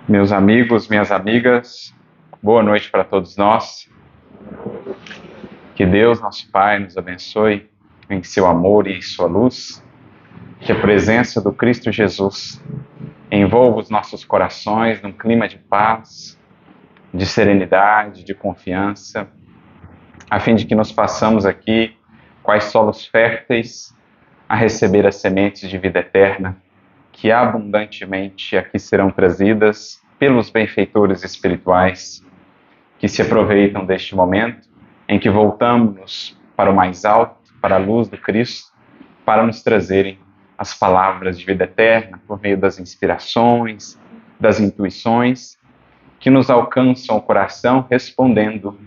Meus amigos, minhas amigas, boa noite para todos nós. Que Deus, nosso Pai, nos abençoe em seu amor e sua luz. Que a presença do Cristo Jesus envolva os nossos corações num clima de paz, de serenidade, de confiança, a fim de que nos façamos aqui quais solos férteis a receber as sementes de vida eterna que abundantemente aqui serão trazidas pelos benfeitores espirituais que se aproveitam deste momento em que voltamos para o mais alto, para a luz do Cristo, para nos trazerem as palavras de vida eterna por meio das inspirações, das intuições, que nos alcançam o coração respondendo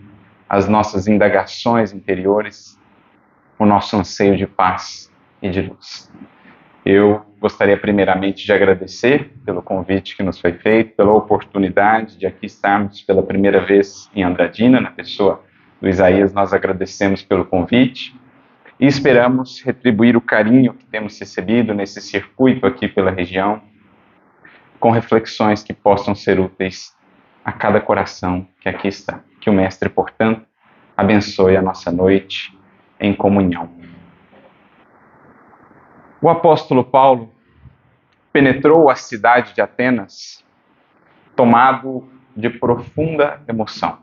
às nossas indagações interiores, o nosso anseio de paz e de luz. Eu gostaria primeiramente de agradecer pelo convite que nos foi feito, pela oportunidade de aqui estarmos pela primeira vez em Andradina, na pessoa do Isaías. Nós agradecemos pelo convite e esperamos retribuir o carinho que temos recebido nesse circuito aqui pela região, com reflexões que possam ser úteis a cada coração que aqui está. Que o Mestre, portanto, abençoe a nossa noite em comunhão. O apóstolo Paulo penetrou a cidade de Atenas tomado de profunda emoção.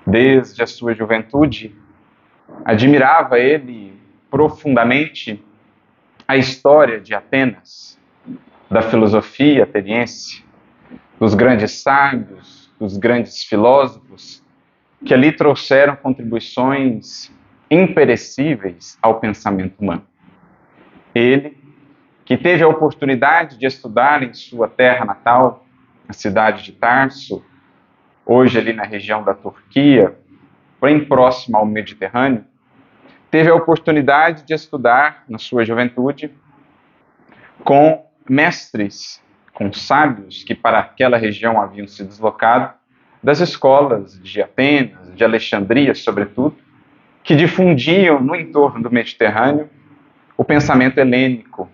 Desde a sua juventude, admirava ele profundamente a história de Atenas, da filosofia ateniense, dos grandes sábios, dos grandes filósofos, que ali trouxeram contribuições imperecíveis ao pensamento humano. Ele, que teve a oportunidade de estudar em sua terra natal, a cidade de Tarso, hoje ali na região da Turquia, bem próxima ao Mediterrâneo, teve a oportunidade de estudar na sua juventude com mestres, com sábios que para aquela região haviam se deslocado, das escolas de Atenas, de Alexandria, sobretudo, que difundiam no entorno do Mediterrâneo o pensamento helênico,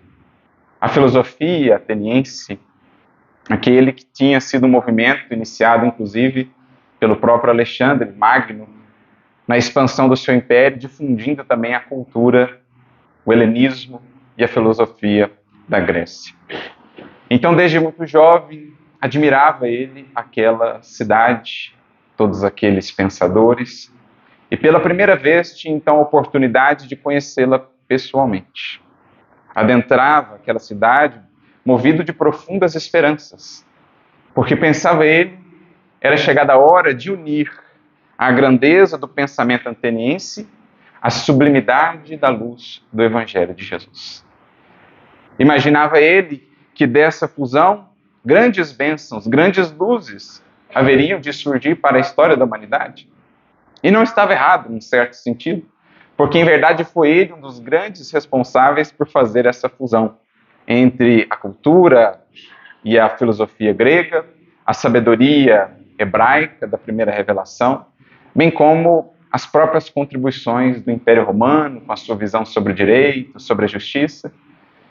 a filosofia ateniense, aquele que tinha sido um movimento iniciado, inclusive, pelo próprio Alexandre Magno, na expansão do seu império, difundindo também a cultura, o helenismo e a filosofia da Grécia. Então, desde muito jovem, admirava ele aquela cidade, todos aqueles pensadores, e pela primeira vez tinha então a oportunidade de conhecê-la pessoalmente. Adentrava aquela cidade movido de profundas esperanças, porque pensava ele, era chegada a hora de unir a grandeza do pensamento ateniense à sublimidade da luz do Evangelho de Jesus. Imaginava ele que dessa fusão, grandes bênçãos, grandes luzes haveriam de surgir para a história da humanidade. E não estava errado, num certo sentido, porque em verdade foi ele um dos grandes responsáveis por fazer essa fusão entre a cultura e a filosofia grega, a sabedoria hebraica da primeira revelação, bem como as próprias contribuições do Império Romano, com a sua visão sobre o direito, sobre a justiça.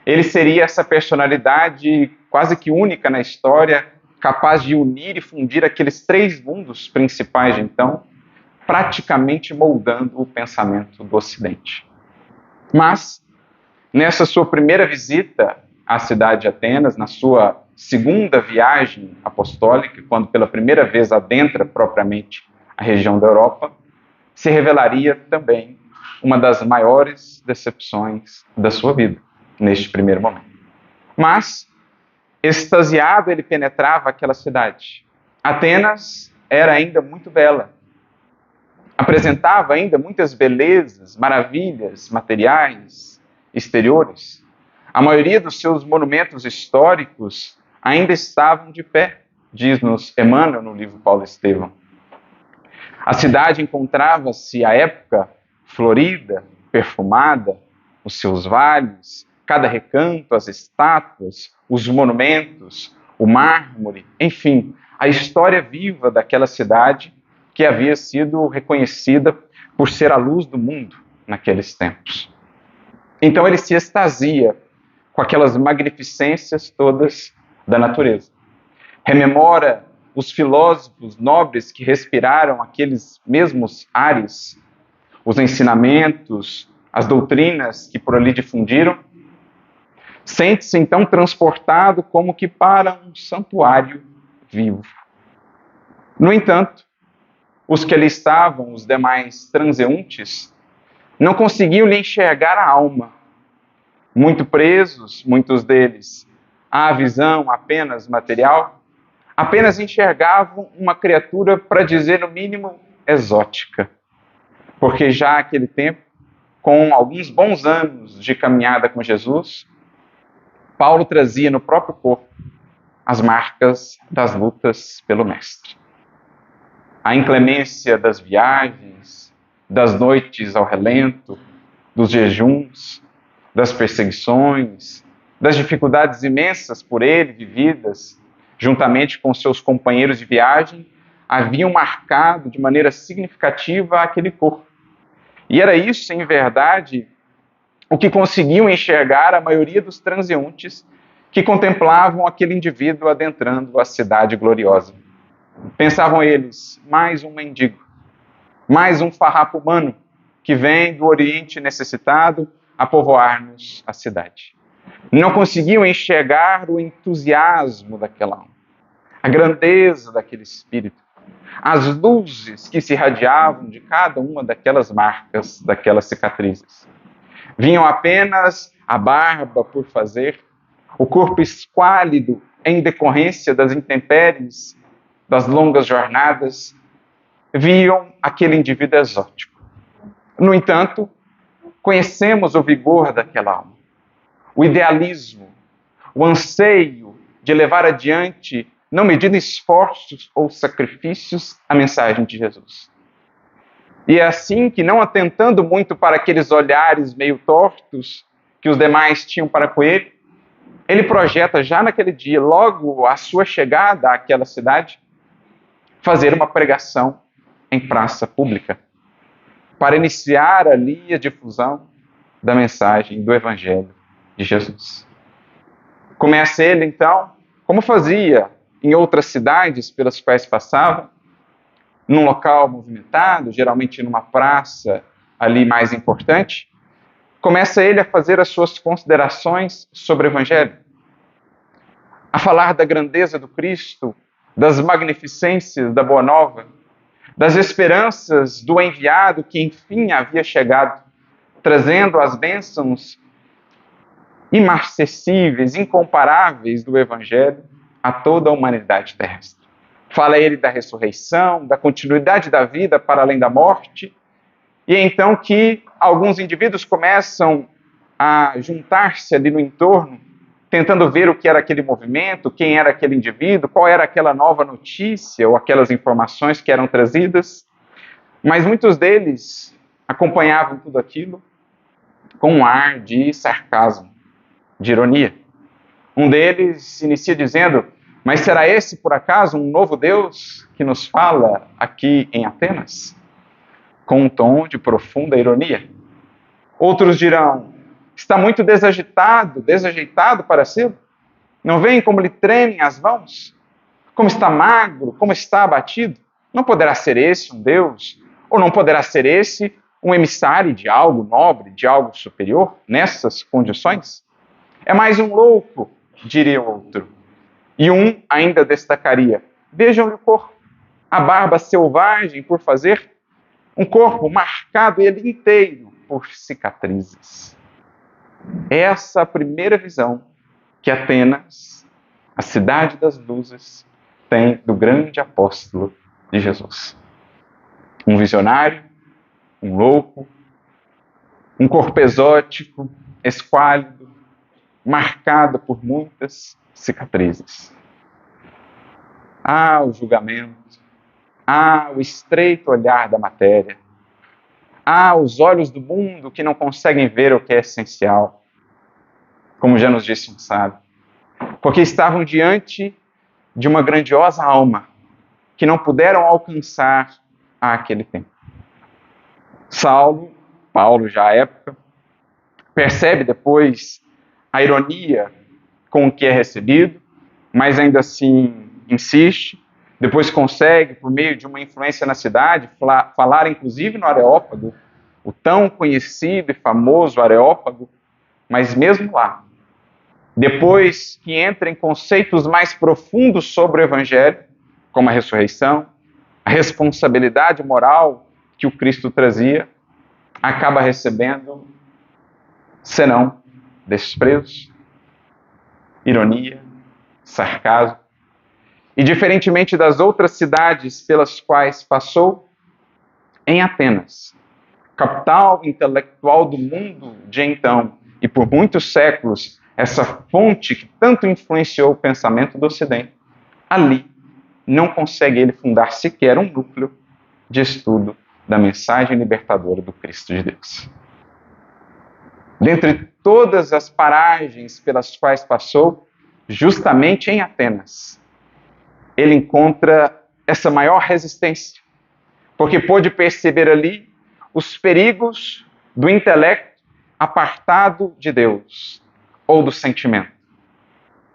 Ele seria essa personalidade quase que única na história, capaz de unir e fundir aqueles três mundos principais de então, praticamente moldando o pensamento do Ocidente. Mas, nessa sua primeira visita à cidade de Atenas, na sua segunda viagem apostólica, quando pela primeira vez adentra propriamente a região da Europa, se revelaria também uma das maiores decepções da sua vida, neste primeiro momento. Mas, extasiado, ele penetrava aquela cidade. Atenas era ainda muito bela, apresentava ainda muitas belezas, maravilhas materiais, exteriores. A maioria dos seus monumentos históricos ainda estavam de pé, diz-nos Emmanuel no livro Paulo Estevão. A cidade encontrava-se, à época, florida, perfumada, os seus vales, cada recanto, as estátuas, os monumentos, o mármore, enfim, a história viva daquela cidade que havia sido reconhecida por ser a luz do mundo naqueles tempos. Então ele se extasia com aquelas magnificências todas da natureza. rememora os filósofos nobres que respiraram aqueles mesmos ares, os ensinamentos, as doutrinas que por ali difundiram. Sente-se então transportado como que para um santuário vivo. No entanto, os que ali estavam, os demais transeuntes, não conseguiam lhe enxergar a alma. Muito presos, muitos deles, à visão apenas material, apenas enxergavam uma criatura, para dizer no mínimo, exótica. Porque já naquele tempo, com alguns bons anos de caminhada com Jesus, Paulo trazia no próprio corpo as marcas das lutas pelo Mestre. A inclemência das viagens, das noites ao relento, dos jejuns, das perseguições, das dificuldades imensas por ele vividas, juntamente com seus companheiros de viagem, haviam marcado de maneira significativa aquele corpo. E era isso, em verdade, o que conseguiam enxergar a maioria dos transeuntes que contemplavam aquele indivíduo adentrando a cidade gloriosa. Pensavam eles, mais um mendigo, mais um farrapo humano que vem do Oriente necessitado a povoar-nos a cidade. Não conseguiam enxergar o entusiasmo daquela alma, a grandeza daquele espírito, as luzes que se irradiavam de cada uma daquelas marcas, daquelas cicatrizes. Vinham apenas a barba por fazer, o corpo esquálido em decorrência das intempéries, das longas jornadas, viam aquele indivíduo exótico. No entanto, conhecemos o vigor daquela alma, o idealismo, o anseio de levar adiante, não medindo esforços ou sacrifícios, a mensagem de Jesus. E é assim que, não atentando muito para aqueles olhares meio tortos que os demais tinham para com ele, ele projeta já naquele dia, logo à sua chegada àquela cidade, fazer uma pregação em praça pública, para iniciar ali a difusão da mensagem do Evangelho de Jesus. Começa ele, então, como fazia em outras cidades pelas quais passava, num local movimentado, geralmente numa praça ali mais importante, começa ele a fazer as suas considerações sobre o Evangelho, a falar da grandeza do Cristo, das magnificências da Boa Nova, das esperanças do enviado que enfim havia chegado, trazendo as bênçãos imarcessíveis, incomparáveis do Evangelho a toda a humanidade terrestre. Fala ele da ressurreição, da continuidade da vida para além da morte, e então que alguns indivíduos começam a juntar-se ali no entorno, tentando ver o que era aquele movimento, quem era aquele indivíduo, qual era aquela nova notícia ou aquelas informações que eram trazidas. Mas muitos deles acompanhavam tudo aquilo com um ar de sarcasmo, de ironia. Um deles inicia dizendo: mas será esse, por acaso, um novo Deus que nos fala aqui em Atenas? Com um tom de profunda ironia. Outros dirão: está muito desajeitado para ser? Não veem como lhe tremem as mãos? Como está magro, como está abatido? Não poderá ser esse um Deus? Ou não poderá ser esse um emissário de algo nobre, de algo superior, nessas condições? É mais um louco, diria outro. E um ainda destacaria: vejam-lhe o corpo, a barba selvagem por fazer, um corpo marcado ele inteiro por cicatrizes. Essa é a primeira visão que Atenas, a cidade das luzes, tem do grande apóstolo de Jesus. Um visionário, um louco, um corpo exótico, esquálido, marcado por muitas cicatrizes. O julgamento, o estreito olhar da matéria, os olhos do mundo que não conseguem ver o que é essencial, como já nos disse um sábio, porque estavam diante de uma grandiosa alma que não puderam alcançar àquele tempo. Paulo já à época, percebe depois a ironia com o que é recebido, mas ainda assim insiste, depois consegue, por meio de uma influência na cidade, falar inclusive no Areópago, o tão conhecido e famoso Areópago, mas mesmo lá, depois que entra em conceitos mais profundos sobre o Evangelho, como a ressurreição, a responsabilidade moral que o Cristo trazia, acaba recebendo senão desprezo, ironia, sarcasmo. E diferentemente das outras cidades pelas quais passou, em Atenas, capital intelectual do mundo de então, e por muitos séculos, essa fonte que tanto influenciou o pensamento do Ocidente, ali não consegue ele fundar sequer um núcleo de estudo da mensagem libertadora do Cristo de Deus. Dentre todas as paragens pelas quais passou, justamente em Atenas, ele encontra essa maior resistência, porque pôde perceber ali os perigos do intelecto apartado de Deus, ou do sentimento.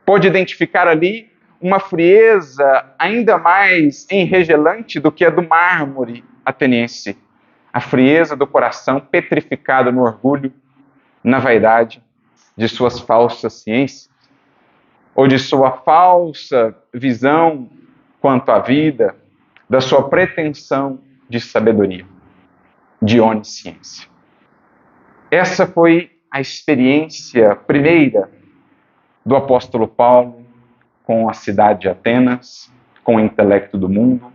Pôde identificar ali uma frieza ainda mais enregelante do que a do mármore ateniense, a frieza do coração petrificado no orgulho, na vaidade de suas falsas ciências, ou de sua falsa visão quanto à vida, da sua pretensão de sabedoria, de onisciência. Essa foi a experiência primeira do apóstolo Paulo com a cidade de Atenas, com o intelecto do mundo,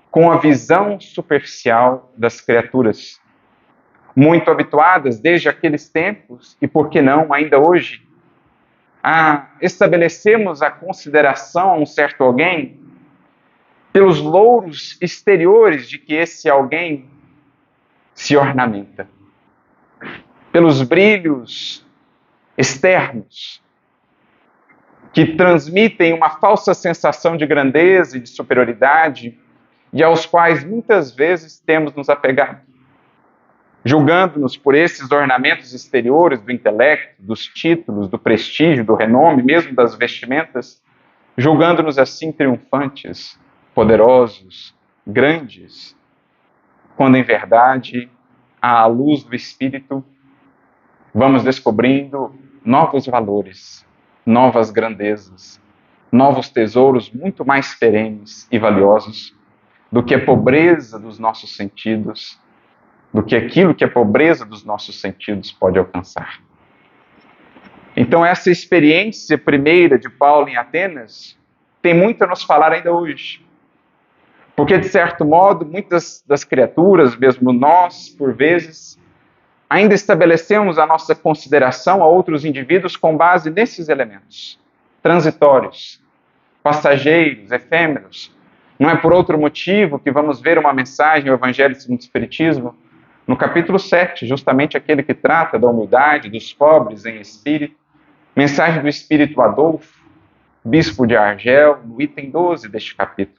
com a visão superficial das criaturas, muito habituadas desde aqueles tempos, e por que não ainda hoje, a estabelecermos a consideração a um certo alguém pelos louros exteriores de que esse alguém se ornamenta, pelos brilhos externos que transmitem uma falsa sensação de grandeza e de superioridade e aos quais muitas vezes temos nos apegado, julgando-nos por esses ornamentos exteriores do intelecto, dos títulos, do prestígio, do renome, mesmo das vestimentas, julgando-nos assim triunfantes, poderosos, grandes, quando em verdade, à luz do Espírito, vamos descobrindo novos valores, novas grandezas, novos tesouros muito mais perenes e valiosos do que a pobreza dos nossos sentidos, do que aquilo que a pobreza dos nossos sentidos pode alcançar. Então, essa experiência primeira de Paulo em Atenas tem muito a nos falar ainda hoje. Porque, de certo modo, muitas das criaturas, mesmo nós, por vezes, ainda estabelecemos a nossa consideração a outros indivíduos com base nesses elementos transitórios, passageiros, efêmeros. Não é por outro motivo que vamos ver uma mensagem, o Evangelho segundo o Espiritismo, no capítulo 7, justamente aquele que trata da humildade dos pobres em espírito, mensagem do Espírito Adolfo, bispo de Argel, no item 12 deste capítulo,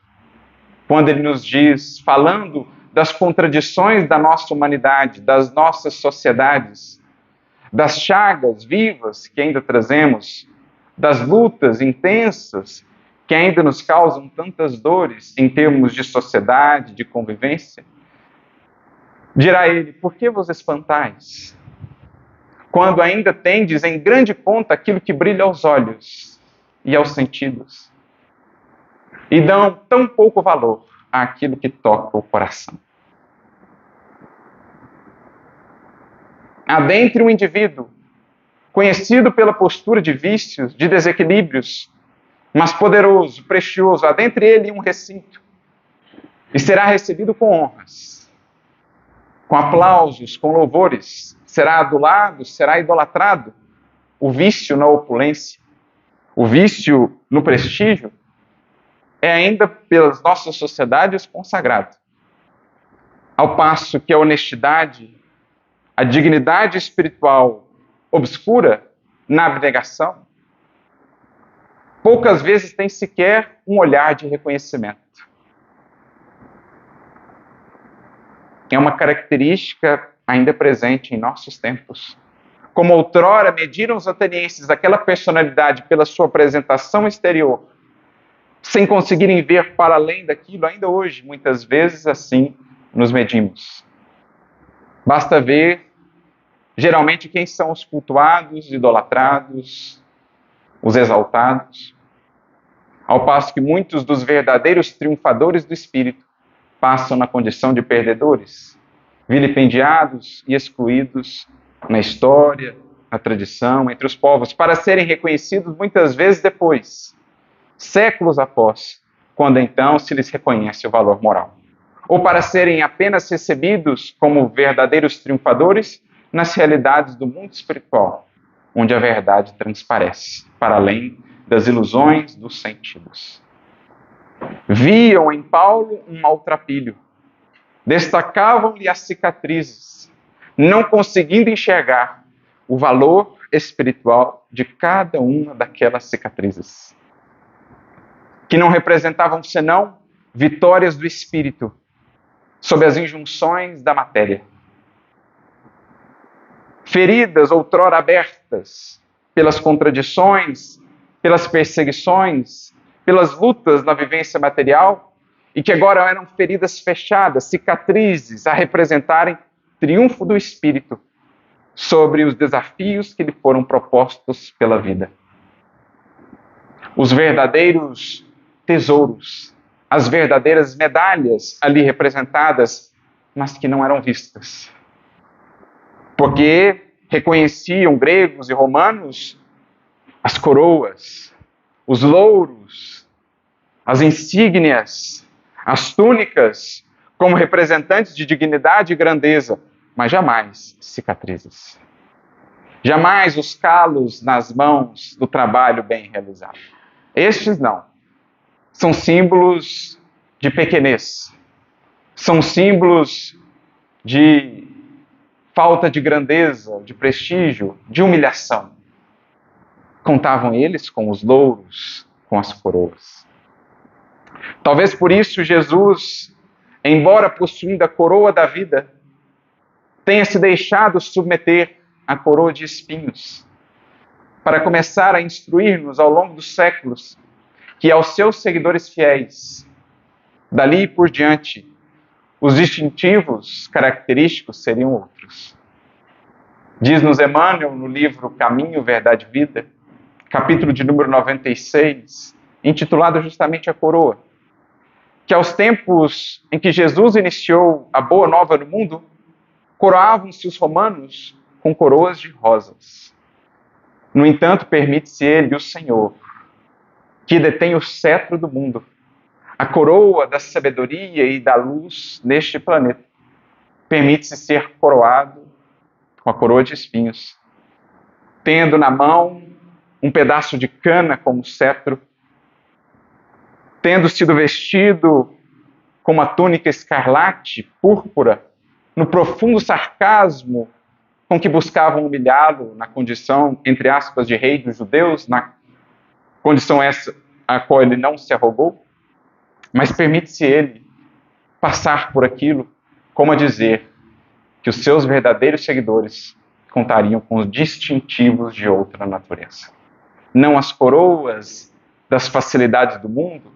quando ele nos diz, falando das contradições da nossa humanidade, das nossas sociedades, das chagas vivas que ainda trazemos, das lutas intensas que ainda nos causam tantas dores em termos de sociedade, de convivência, dirá ele, por que vos espantais? Quando ainda tendes em grande conta aquilo que brilha aos olhos e aos sentidos, e dão tão pouco valor àquilo que toca o coração. Há dentre um indivíduo, conhecido pela postura de vícios, de desequilíbrios, mas poderoso, precioso, há dentre ele um recinto, e será recebido com honras, com aplausos, com louvores, será adulado, será idolatrado. O vício na opulência, o vício no prestígio, é ainda pelas nossas sociedades consagrado. Ao passo que a honestidade, a dignidade espiritual obscura na abnegação, poucas vezes tem sequer um olhar de reconhecimento. É uma característica ainda presente em nossos tempos. Como outrora mediram os atenienses aquela personalidade pela sua apresentação exterior, sem conseguirem ver para além daquilo. Ainda hoje, muitas vezes, assim nos medimos. Basta ver, geralmente, quem são os cultuados, idolatrados, os exaltados, ao passo que muitos dos verdadeiros triunfadores do Espírito passam na condição de perdedores, vilipendiados e excluídos na história, na tradição, entre os povos, para serem reconhecidos muitas vezes depois, séculos após, quando então se lhes reconhece o valor moral. Ou para serem apenas recebidos como verdadeiros triunfadores nas realidades do mundo espiritual, onde a verdade transparece, para além das ilusões dos sentidos. Viam em Paulo um maltrapilho, destacavam-lhe as cicatrizes, não conseguindo enxergar o valor espiritual de cada uma daquelas cicatrizes, que não representavam senão vitórias do espírito sob as injunções da matéria. Feridas outrora abertas pelas contradições, pelas perseguições, pelas lutas na vivência material, e que agora eram feridas fechadas, cicatrizes, a representarem triunfo do espírito sobre os desafios que lhe foram propostos pela vida. Os verdadeiros tesouros, as verdadeiras medalhas ali representadas, mas que não eram vistas. Porque reconheciam gregos e romanos as coroas, os louros, as insígnias, as túnicas, como representantes de dignidade e grandeza, mas jamais cicatrizes. Jamais os calos nas mãos do trabalho bem realizado. Estes não. São símbolos de pequenez. São símbolos de falta de grandeza, de prestígio, de humilhação. Contavam eles com os louros, com as coroas. Talvez por isso Jesus, embora possuindo a coroa da vida, tenha se deixado submeter à coroa de espinhos, para começar a instruir-nos ao longo dos séculos que aos seus seguidores fiéis, dali por diante, os distintivos característicos seriam outros. Diz-nos Emmanuel no livro Caminho, Verdade e Vida, capítulo de número 96, intitulado justamente A Coroa, que aos tempos em que Jesus iniciou a boa nova no mundo, coroavam-se os romanos com coroas de rosas. No entanto, permite-se ele, o Senhor, que detém o cetro do mundo, a coroa da sabedoria e da luz neste planeta, permite-se ser coroado com a coroa de espinhos, tendo na mão um pedaço de cana como cetro, tendo sido vestido com uma túnica escarlate, púrpura, no profundo sarcasmo com que buscavam humilhá-lo na condição, entre aspas, de rei dos judeus, na condição essa a qual ele não se arrogou, mas permite-se ele passar por aquilo como a dizer que os seus verdadeiros seguidores contariam com os distintivos de outra natureza. Não as coroas das facilidades do mundo,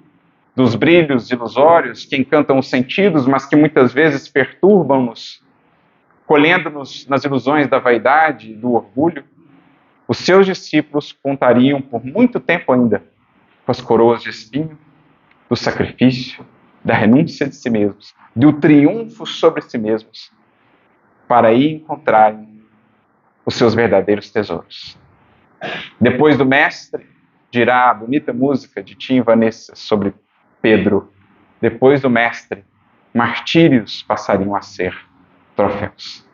dos brilhos ilusórios que encantam os sentidos, mas que muitas vezes perturbam-nos, colhendo-nos nas ilusões da vaidade e do orgulho. Os seus discípulos contariam por muito tempo ainda com as coroas de espinho, do sacrifício, da renúncia de si mesmos, do triunfo sobre si mesmos, para aí encontrarem os seus verdadeiros tesouros. Depois do mestre, dirá a bonita música de Tim e Vanessa sobre Pedro. Depois do mestre, martírios passariam a ser troféus.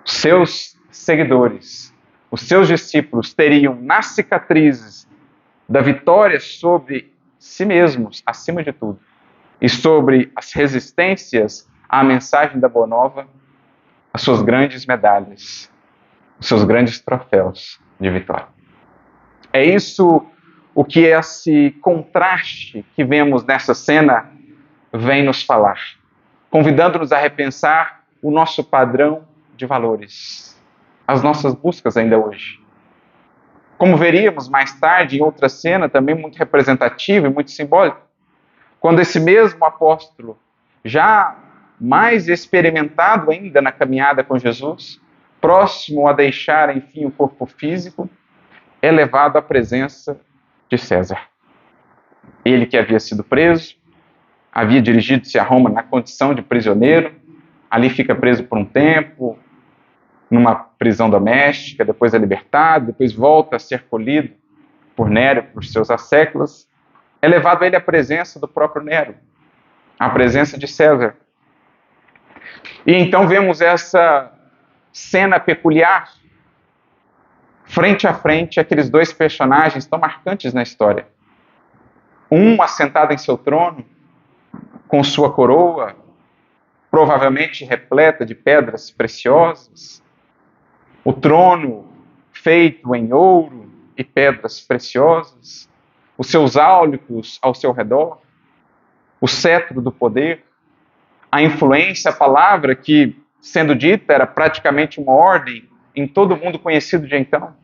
Os seus seguidores, os seus discípulos teriam nas cicatrizes da vitória sobre si mesmos, acima de tudo, e sobre as resistências à mensagem da Boa Nova, as suas grandes medalhas, os seus grandes troféus de vitória. É isso o que esse contraste que vemos nessa cena vem nos falar, convidando-nos a repensar o nosso padrão de valores, as nossas buscas ainda hoje. Como veríamos mais tarde em outra cena, também muito representativa e muito simbólica, quando esse mesmo apóstolo, já mais experimentado ainda na caminhada com Jesus, próximo a deixar, enfim, o corpo físico, é levado à presença de César. Ele que havia sido preso, havia dirigido-se a Roma na condição de prisioneiro, ali fica preso por um tempo, numa prisão doméstica, depois é libertado, depois volta a ser colhido por Nero, por seus asséculos, é levado a ele à presença do próprio Nero, à presença de César. E então vemos essa cena peculiar, frente a frente, aqueles dois personagens tão marcantes na história. Um assentado em seu trono, com sua coroa, provavelmente repleta de pedras preciosas, o trono feito em ouro e pedras preciosas, os seus áulicos ao seu redor, o cetro do poder, a influência, a palavra que, sendo dita, era praticamente uma ordem em todo o mundo conhecido de então.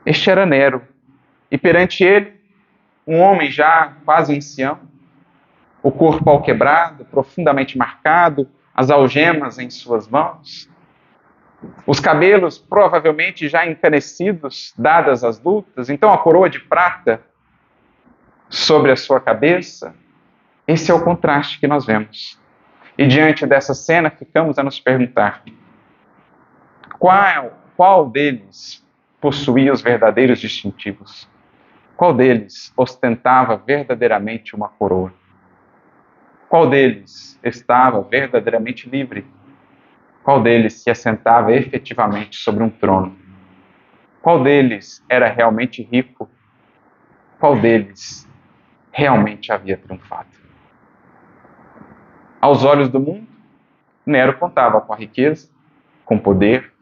Este era Nero, e perante ele, um homem já quase ancião, o corpo alquebrado, profundamente marcado, as algemas em suas mãos, os cabelos provavelmente já encanecidos, dadas as lutas, então a coroa de prata sobre a sua cabeça. Esse é o contraste que nós vemos. E diante dessa cena ficamos a nos perguntar: qual deles possuía os verdadeiros distintivos? Qual deles ostentava verdadeiramente uma coroa? Qual deles estava verdadeiramente livre? Qual deles se assentava efetivamente sobre um trono? Qual deles era realmente rico? Qual deles realmente havia triunfado? Aos olhos do mundo, Nero contava com a riqueza, com o poder,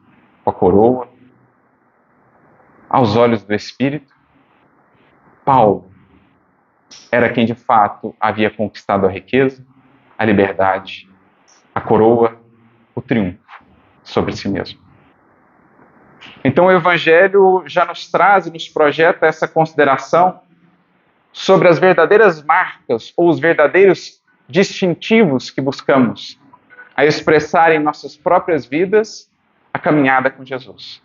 com a coroa. Aos olhos do Espírito, Paulo era quem de fato havia conquistado a riqueza, a liberdade, a coroa, o triunfo sobre si mesmo. Então o Evangelho já nos traz e nos projeta essa consideração sobre as verdadeiras marcas ou os verdadeiros distintivos que buscamos a expressar em nossas próprias vidas a caminhada com Jesus.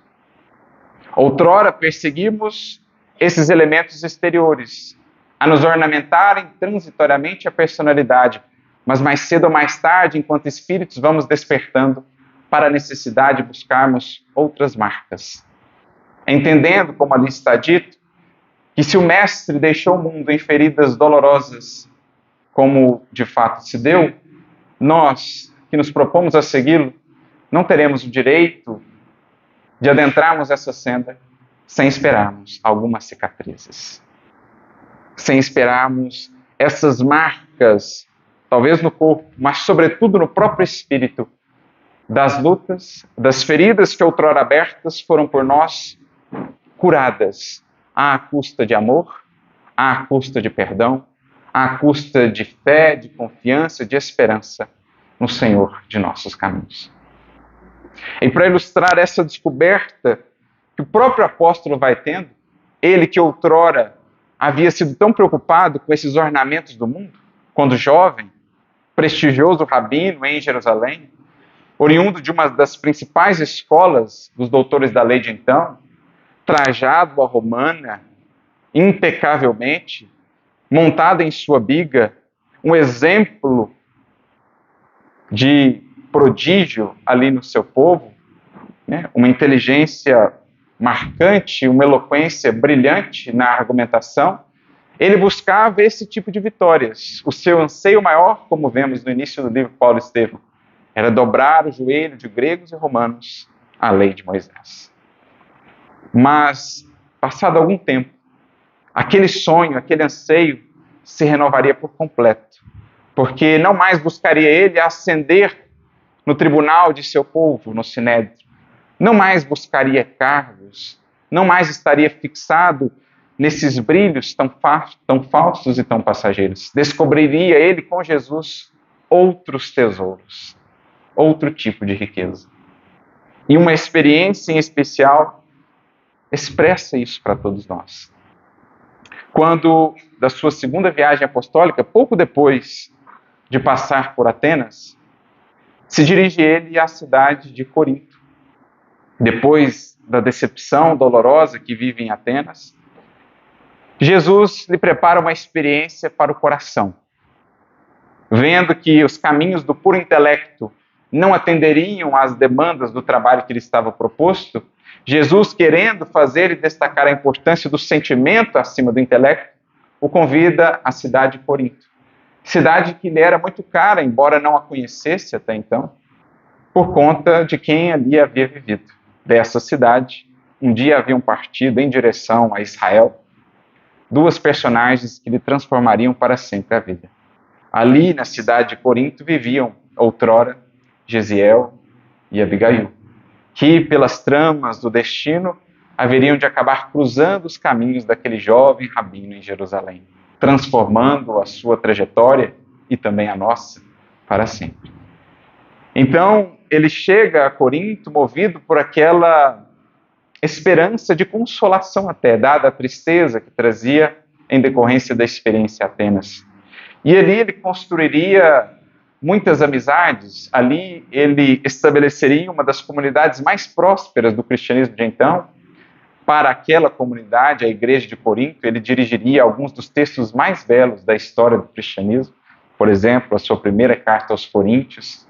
Outrora perseguimos esses elementos exteriores, a nos ornamentarem transitoriamente a personalidade, mas mais cedo ou mais tarde, enquanto espíritos, vamos despertando para a necessidade de buscarmos outras marcas. Entendendo, como ali está dito, que se o Mestre deixou o mundo em feridas dolorosas, como de fato se deu, nós, que nos propomos a segui-lo, não teremos o direito de adentrarmos essa senda sem esperarmos algumas cicatrizes, sem esperarmos essas marcas, talvez no corpo, mas sobretudo no próprio espírito, das lutas, das feridas que outrora abertas foram por nós curadas, à custa de amor, à custa de perdão, à custa de fé, de confiança, de esperança no Senhor de nossos caminhos. E para ilustrar essa descoberta que o próprio apóstolo vai tendo, ele que outrora havia sido tão preocupado com esses ornamentos do mundo, quando jovem, prestigioso rabino em Jerusalém, oriundo de uma das principais escolas dos doutores da lei de então, trajado à romana, impecavelmente, montado em sua biga, um exemplo de prodígio ali no seu povo, né? Uma inteligência marcante, uma eloquência brilhante na argumentação, ele buscava esse tipo de vitórias. O seu anseio maior, como vemos no início do livro Paulo Estevão, era dobrar o joelho de gregos e romanos à lei de Moisés. Mas, passado algum tempo, aquele sonho, aquele anseio se renovaria por completo, porque não mais buscaria ele ascender no tribunal de seu povo, no Sinédrio, não mais buscaria cargos, não mais estaria fixado nesses brilhos tão falsos e tão passageiros. Descobriria ele com Jesus outros tesouros, outro tipo de riqueza. E uma experiência em especial expressa isso para todos nós. Quando, da sua segunda viagem apostólica, pouco depois de passar por Atenas, se dirige ele à cidade de Corinto. Depois da decepção dolorosa que vive em Atenas, Jesus lhe prepara uma experiência para o coração. Vendo que os caminhos do puro intelecto não atenderiam às demandas do trabalho que lhe estava proposto, Jesus, querendo fazer e destacar a importância do sentimento acima do intelecto, o convida à cidade de Corinto. Cidade que lhe era muito cara, embora não a conhecesse até então, por conta de quem ali havia vivido. Dessa cidade, um dia haviam partido em direção a Israel duas personagens que lhe transformariam para sempre a vida. Ali, na cidade de Corinto, viviam, outrora, Gesiel e Abigail, que, pelas tramas do destino, haveriam de acabar cruzando os caminhos daquele jovem rabino em Jerusalém, transformando a sua trajetória e também a nossa para sempre. Então, ele chega a Corinto movido por aquela esperança de consolação até, dada a tristeza que trazia em decorrência da experiência em Atenas. E ali ele construiria muitas amizades, ali ele estabeleceria uma das comunidades mais prósperas do cristianismo de então. Para aquela comunidade, a igreja de Corinto, ele dirigiria alguns dos textos mais belos da história do cristianismo, por exemplo, a sua primeira carta aos Coríntios,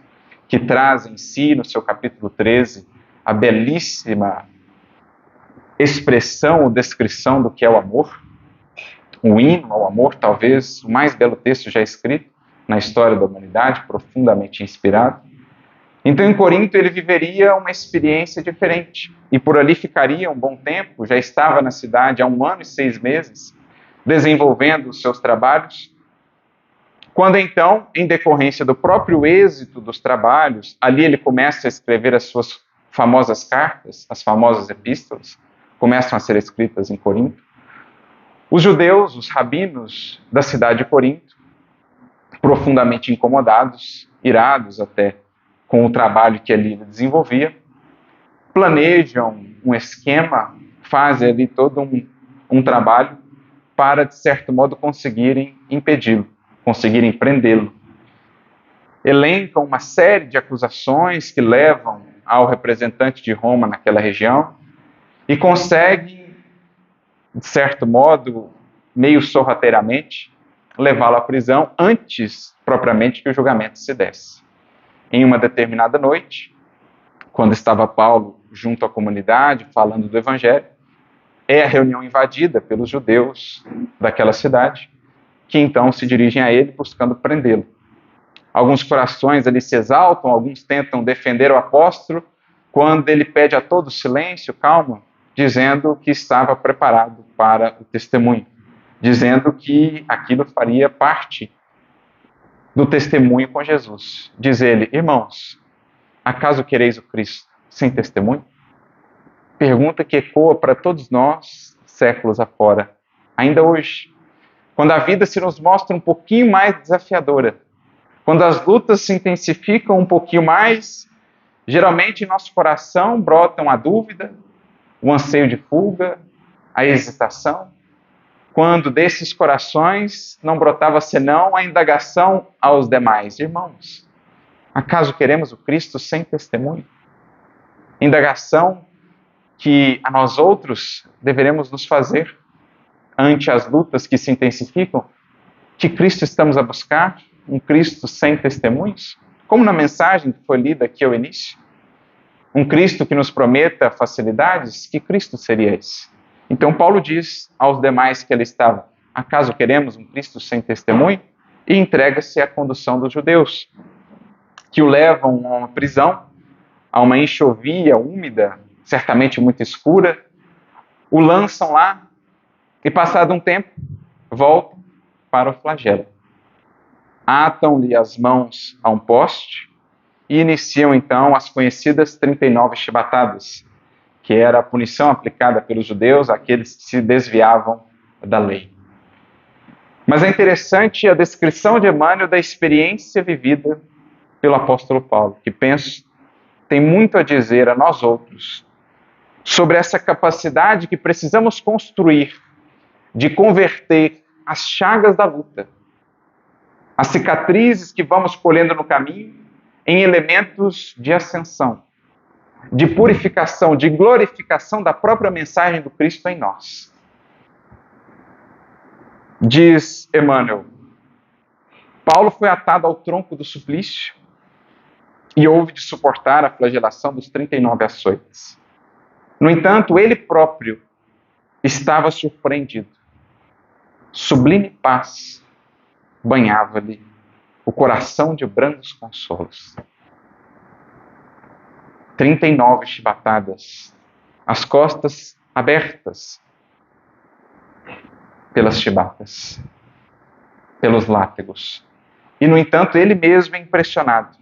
que traz em si, no seu capítulo 13, a belíssima expressão ou descrição do que é o amor, um hino ao amor, talvez o mais belo texto já escrito na história da humanidade, profundamente inspirado. Então, em Corinto, ele viveria uma experiência diferente e por ali ficaria um bom tempo, já estava na cidade há 1 ano e 6 meses, desenvolvendo os seus trabalhos, quando então, em decorrência do próprio êxito dos trabalhos, ali ele começa a escrever as suas famosas cartas, as famosas epístolas, começam a ser escritas em Corinto. Os judeus, os rabinos da cidade de Corinto, profundamente incomodados, irados até com o trabalho que ali ele desenvolvia, planejam um esquema, fazem ali todo um trabalho para, de certo modo, conseguirem impedi-lo, conseguirem prendê-lo. Elencam uma série de acusações que levam ao representante de Roma naquela região e conseguem, de certo modo, meio sorrateiramente, levá-lo à prisão antes, propriamente, que o julgamento se desse. Em uma determinada noite, quando estava Paulo junto à comunidade, falando do Evangelho, é a reunião invadida pelos judeus daquela cidade, que então se dirigem a ele buscando prendê-lo. Alguns corações ali se exaltam, alguns tentam defender o apóstolo, quando ele pede a todos silêncio, calma, dizendo que estava preparado para o testemunho, dizendo que aquilo faria parte do testemunho com Jesus. Diz ele: irmãos, acaso quereis o Cristo sem testemunho? Pergunta que ecoa para todos nós séculos afora, ainda hoje. Quando a vida se nos mostra um pouquinho mais desafiadora, quando as lutas se intensificam um pouquinho mais, geralmente em nosso coração brotam a dúvida, o anseio de fuga, a hesitação. Quando desses corações não brotava senão a indagação aos demais: irmãos, acaso queremos o Cristo sem testemunho? Indagação que a nós outros deveremos nos fazer ante as lutas que se intensificam. Que Cristo estamos a buscar? Um Cristo sem testemunhos? Como na mensagem que foi lida aqui ao início? Um Cristo que nos prometa facilidades? Que Cristo seria esse? Então Paulo diz aos demais que ali estavam: acaso queremos um Cristo sem testemunho? E entrega-se à condução dos judeus, que o levam a uma prisão, a uma enxovia úmida, certamente muito escura, o lançam lá e, passado um tempo, voltam para o flagelo. Atam-lhe as mãos a um poste e iniciam então as conhecidas 39 chibatadas, que era a punição aplicada pelos judeus àqueles que se desviavam da lei. Mas é interessante a descrição de Emmanuel da experiência vivida pelo apóstolo Paulo, que penso tem muito a dizer a nós outros sobre essa capacidade que precisamos construir de converter as chagas da luta, as cicatrizes que vamos colhendo no caminho, em elementos de ascensão, de purificação, de glorificação da própria mensagem do Cristo em nós. Diz Emmanuel, Paulo foi atado ao tronco do suplício e houve de suportar a flagelação dos 39 açoites. No entanto, ele próprio estava surpreendido. Sublime paz banhava-lhe o coração de brandos consolos. 39 chibatadas, as costas abertas pelas chibatas, pelos látigos. E, no entanto, ele mesmo é impressionado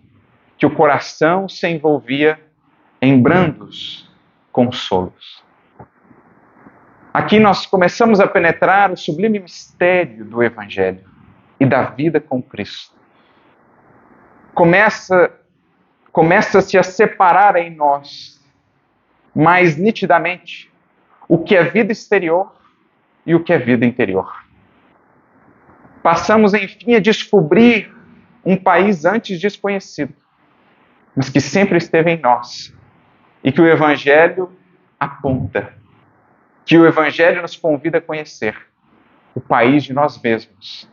que o coração se envolvia em brandos consolos. Aqui nós começamos a penetrar o sublime mistério do Evangelho e da vida com Cristo. Começa-se a separar em nós mais nitidamente o que é vida exterior e o que é vida interior. Passamos, enfim, a descobrir um país antes desconhecido, mas que sempre esteve em nós e que o Evangelho aponta, que o Evangelho nos convida a conhecer o país de nós mesmos,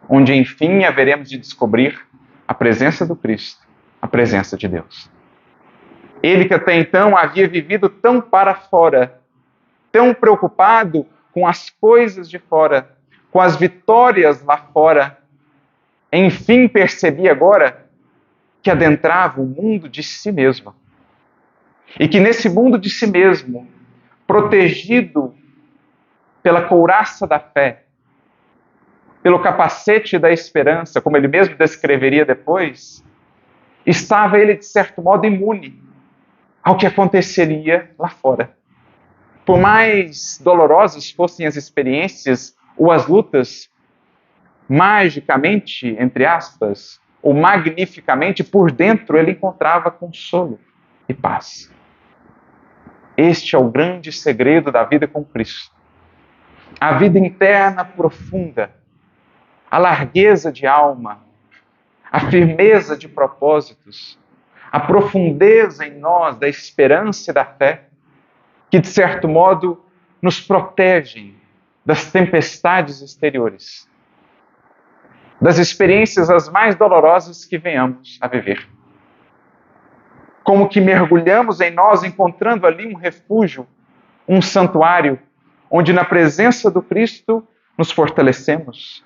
onde, enfim, haveremos de descobrir a presença do Cristo, a presença de Deus. Ele que até então havia vivido tão para fora, tão preocupado com as coisas de fora, com as vitórias lá fora, enfim percebia agora que adentrava o mundo de si mesmo. E que nesse mundo de si mesmo, protegido pela couraça da fé, pelo capacete da esperança, como ele mesmo descreveria depois, estava ele, de certo modo, imune ao que aconteceria lá fora. Por mais dolorosas fossem as experiências ou as lutas, magicamente, entre aspas, ou magnificamente, por dentro ele encontrava consolo e paz. Este é o grande segredo da vida com Cristo. A vida interna profunda, a largueza de alma, a firmeza de propósitos, a profundeza em nós da esperança e da fé, que de certo modo nos protegem das tempestades exteriores, das experiências as mais dolorosas que venhamos a viver. Como que mergulhamos em nós, encontrando ali um refúgio, um santuário, onde na presença do Cristo nos fortalecemos,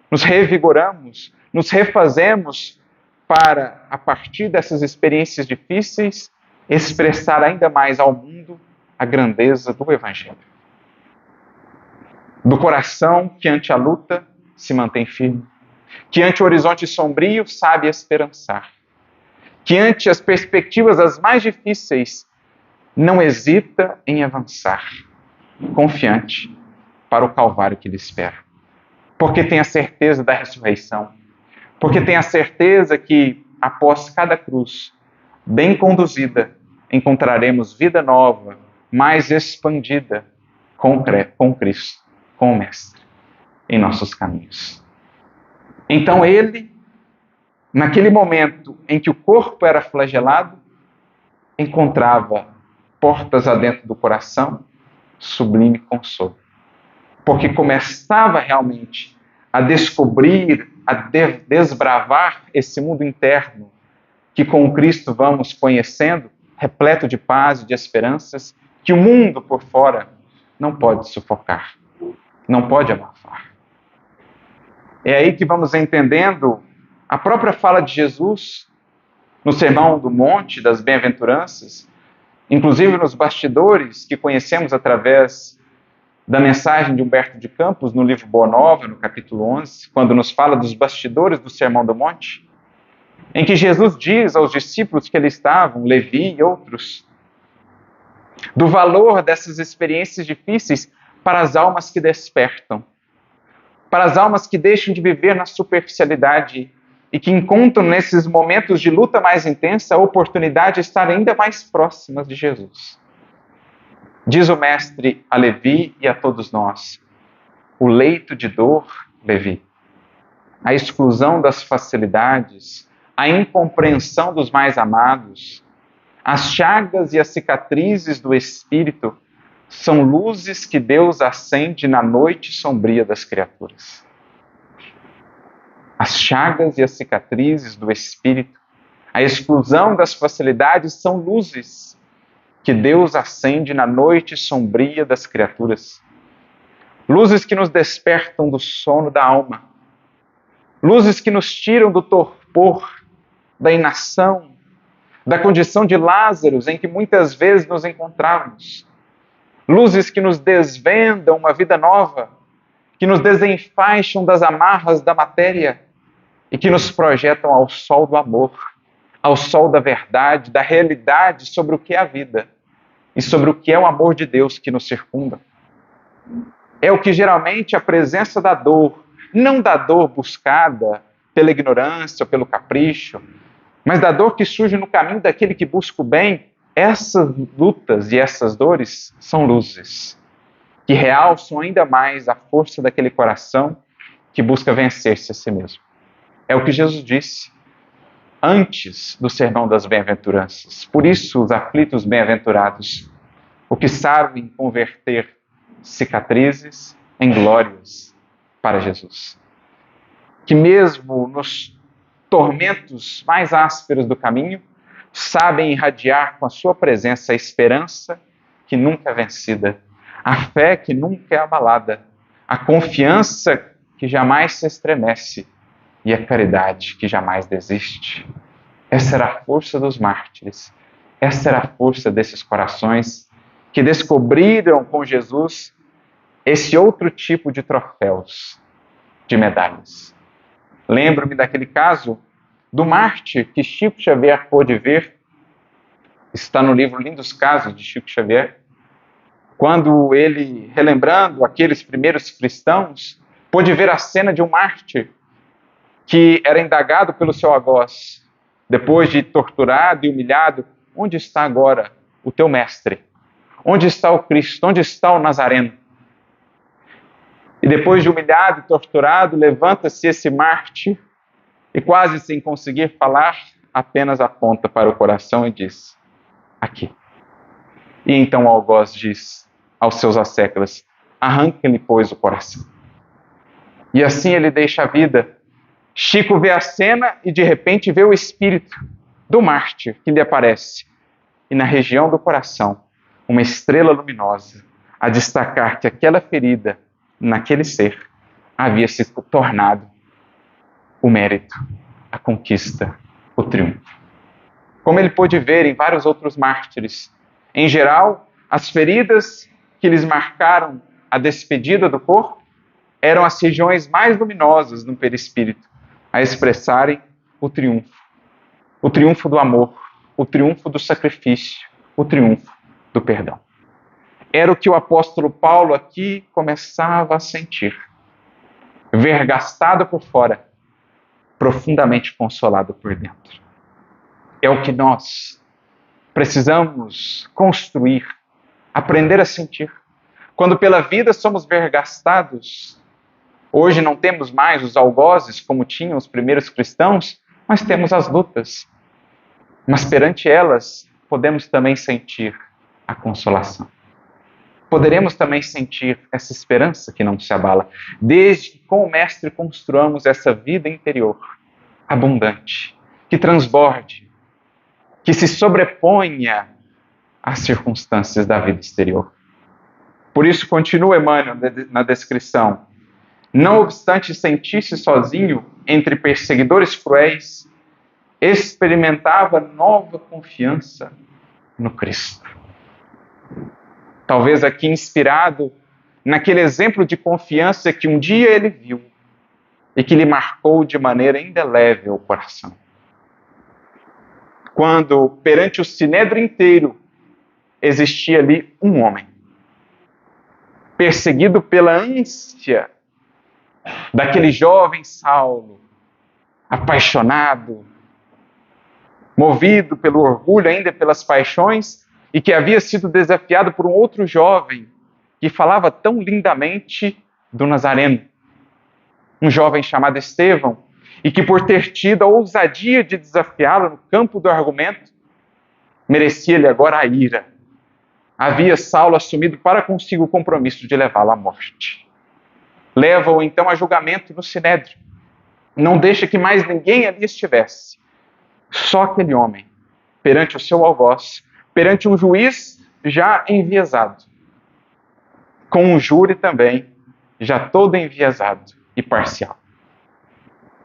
nos revigoramos, nos refazemos para, a partir dessas experiências difíceis, expressar ainda mais ao mundo a grandeza do Evangelho. Do coração que ante a luta se mantém firme, que ante o horizonte sombrio sabe esperançar, que ante as perspectivas as mais difíceis não hesita em avançar, confiante para o Calvário que lhe espera. Porque tem a certeza da ressurreição, porque tem a certeza que, após cada cruz, bem conduzida, encontraremos vida nova, mais expandida com Cristo, com o Mestre, em nossos caminhos. Então ele, naquele momento em que o corpo era flagelado, encontrava portas adentro do coração, sublime consolo. Porque começava realmente a descobrir, a desbravar esse mundo interno que com o Cristo vamos conhecendo, repleto de paz e de esperanças, que o mundo por fora não pode sufocar, não pode abafar. É aí que vamos entendendo a própria fala de Jesus no Sermão do Monte das Bem-aventuranças, inclusive nos bastidores que conhecemos através da mensagem de Humberto de Campos no livro Boa Nova, no capítulo 11, quando nos fala dos bastidores do Sermão do Monte, em que Jesus diz aos discípulos que ali estavam, Levi e outros, do valor dessas experiências difíceis para as almas que despertam, para as almas que deixam de viver na superficialidade e que encontram nesses momentos de luta mais intensa a oportunidade de estar ainda mais próximas de Jesus. Diz o Mestre a Levi e a todos nós: o leito de dor, Levi, a exclusão das facilidades, a incompreensão dos mais amados, as chagas e as cicatrizes do espírito são luzes que Deus acende na noite sombria das criaturas. As chagas e as cicatrizes do espírito, a exclusão das facilidades são luzes que Deus acende na noite sombria das criaturas. Luzes que nos despertam do sono da alma. Luzes que nos tiram do torpor, da inação, da condição de Lázaros em que muitas vezes nos encontramos. Luzes que nos desvendam uma vida nova, que nos desenfaixam das amarras da matéria e que nos projetam ao sol do amor, ao sol da verdade, da realidade sobre o que é a vida e sobre o que é o amor de Deus que nos circunda. É o que geralmente a presença da dor, não da dor buscada pela ignorância ou pelo capricho, mas da dor que surge no caminho daquele que busca o bem. Essas lutas e essas dores são luzes que realçam ainda mais a força daquele coração que busca vencer-se a si mesmo. É o que Jesus disse antes do sermão das bem-aventuranças. Por isso, os aflitos bem-aventurados, o que sabem converter cicatrizes em glórias para Jesus. Que mesmo nos tormentos mais ásperos do caminho, sabem irradiar com a sua presença a esperança que nunca é vencida, a fé que nunca é abalada, a confiança que jamais se estremece e a caridade que jamais desiste. Essa era a força dos mártires, essa era a força desses corações que descobriram com Jesus esse outro tipo de troféus, de medalhas. Lembro-me daquele caso do mártir que Chico Xavier pôde ver, está no livro Lindos Casos de Chico Xavier, quando ele, relembrando aqueles primeiros cristãos, pôde ver a cena de um mártir que era indagado pelo seu algoz, depois de torturado e humilhado: onde está agora o teu mestre? Onde está o Cristo? Onde está o Nazareno? E depois de humilhado e torturado, levanta-se esse mártir e, quase sem conseguir falar, apenas aponta para o coração e diz: aqui. E então o algoz diz aos seus asseclas: arranquem-lhe, pois, o coração. E assim ele deixa a vida. Chico vê a cena e de repente vê o espírito do mártir que lhe aparece. E na região do coração, uma estrela luminosa a destacar que aquela ferida, naquele ser, havia se tornado o mérito, a conquista, o triunfo. Como ele pôde ver em vários outros mártires, em geral, as feridas que lhes marcaram a despedida do corpo eram as regiões mais luminosas no perispírito, a expressarem o triunfo do amor, o triunfo do sacrifício, o triunfo do perdão. Era o que o apóstolo Paulo aqui começava a sentir. Vergastado por fora, profundamente consolado por dentro. É o que nós precisamos construir, aprender a sentir. Quando pela vida somos vergastados, hoje não temos mais os algozes como tinham os primeiros cristãos, mas temos as lutas. Mas perante elas, podemos também sentir a consolação. Poderemos também sentir essa esperança que não se abala, desde que com o Mestre construamos essa vida interior, abundante, que transborde, que se sobreponha às circunstâncias da vida exterior. Por isso continua Emmanuel na descrição: não obstante sentir-se sozinho entre perseguidores cruéis, experimentava nova confiança no Cristo. Talvez aqui inspirado naquele exemplo de confiança que um dia ele viu e que lhe marcou de maneira indelével o coração. Quando, perante o sinédrio inteiro, existia ali um homem, perseguido pela ânsia daquele jovem Saulo, apaixonado, movido pelo orgulho, ainda pelas paixões, e que havia sido desafiado por um outro jovem que falava tão lindamente do Nazareno. Um jovem chamado Estevão, e que por ter tido a ousadia de desafiá-lo no campo do argumento, merecia-lhe agora a ira. Havia Saulo assumido para consigo o compromisso de levá-lo à morte. Leva-o então a julgamento no Sinédrio. Não deixa que mais ninguém ali estivesse. Só aquele homem, perante o seu algoz, perante um juiz já enviesado, com um júri também já todo enviesado e parcial.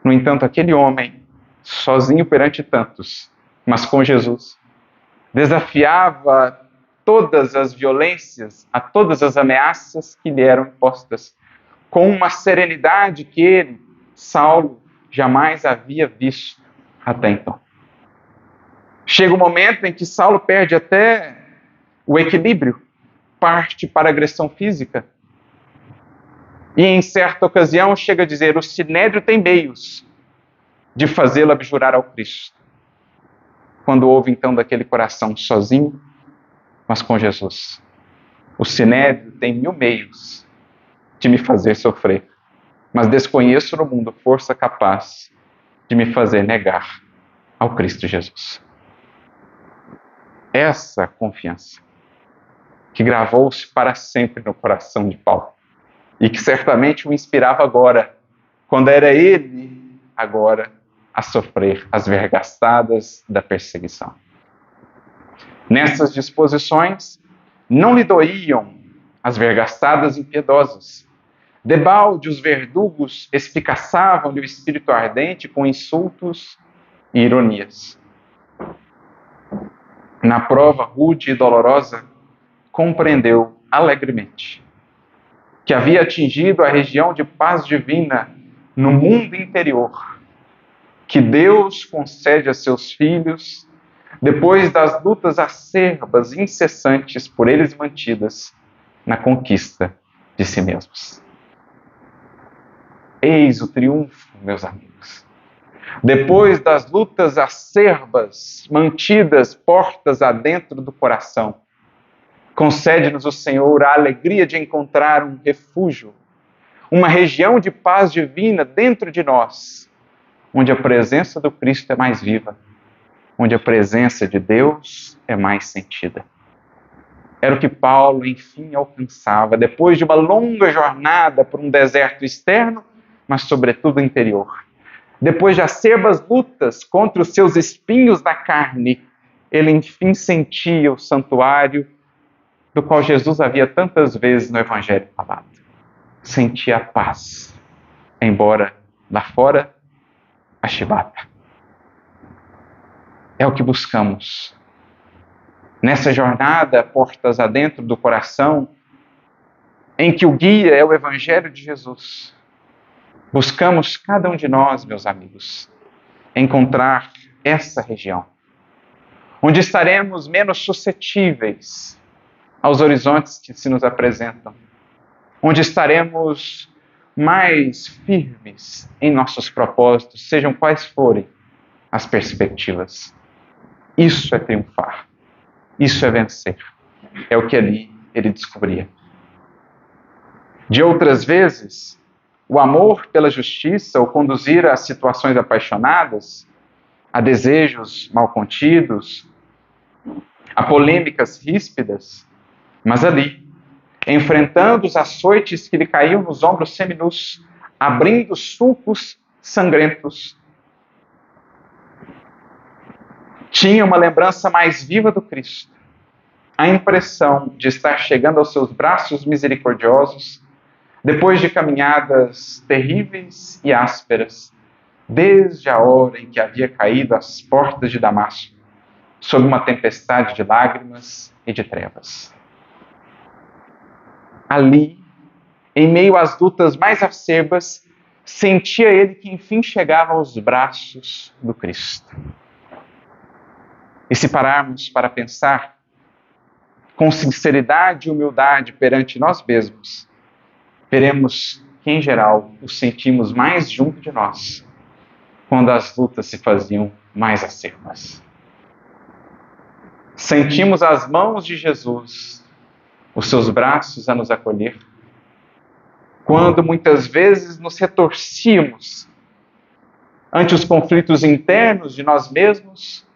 No entanto, aquele homem, sozinho perante tantos, mas com Jesus, desafiava todas as violências, a todas as ameaças que lhe eram impostas, com uma serenidade que ele, Saulo, jamais havia visto até então. Chega o momento em que Saulo perde até o equilíbrio, parte para a agressão física. E em certa ocasião chega a dizer: o Sinédrio tem meios de fazê-lo abjurar ao Cristo. Quando ouve então daquele coração sozinho, mas com Jesus: o Sinédrio tem 1000 meios de me fazer sofrer, mas desconheço no mundo força capaz de me fazer negar ao Cristo Jesus. Essa confiança que gravou-se para sempre no coração de Paulo e que certamente o inspirava agora, quando era ele agora a sofrer as vergastadas da perseguição. Nessas disposições, não lhe doíam as vergastadas impiedosas. Debalde, os verdugos espicaçavam-lhe o espírito ardente com insultos e ironias. Na prova rude e dolorosa, compreendeu alegremente que havia atingido a região de paz divina no mundo interior, que Deus concede a seus filhos depois das lutas acerbas e incessantes por eles mantidas na conquista de si mesmos. Eis o triunfo, meus amigos. Depois das lutas acerbas, mantidas portas adentro do coração, concede-nos o Senhor a alegria de encontrar um refúgio, uma região de paz divina dentro de nós, onde a presença do Cristo é mais viva, onde a presença de Deus é mais sentida. Era o que Paulo, enfim, alcançava, depois de uma longa jornada por um deserto externo, mas sobretudo interior. Depois de acerbas lutas contra os seus espinhos da carne, ele enfim sentia o santuário do qual Jesus havia tantas vezes no Evangelho falado. Sentia a paz, embora lá fora a chibata. É o que buscamos. Nessa jornada, portas adentro do coração, em que o guia é o Evangelho de Jesus, buscamos, cada um de nós, meus amigos, encontrar essa região, onde estaremos menos suscetíveis aos horizontes que se nos apresentam, onde estaremos mais firmes em nossos propósitos, sejam quais forem as perspectivas. Isso é triunfar, isso é vencer. É o que ali ele descobria. De outras vezes, o amor pela justiça o conduzir a situações apaixonadas, a desejos mal contidos, a polêmicas ríspidas, mas ali, enfrentando os açoites que lhe caíam nos ombros seminus, abrindo sulcos sangrentos, tinha uma lembrança mais viva do Cristo, a impressão de estar chegando aos seus braços misericordiosos, depois de caminhadas terríveis e ásperas, desde a hora em que havia caído às portas de Damasco, sob uma tempestade de lágrimas e de trevas. Ali, em meio às lutas mais acerbas, sentia ele que enfim chegava aos braços do Cristo. E se pararmos para pensar com sinceridade e humildade perante nós mesmos, veremos que, em geral, o sentimos mais junto de nós, quando as lutas se faziam mais acerbas. sentimos as mãos de Jesus, os seus braços a nos acolher, quando muitas vezes nos retorcíamos ante os conflitos internos de nós mesmos,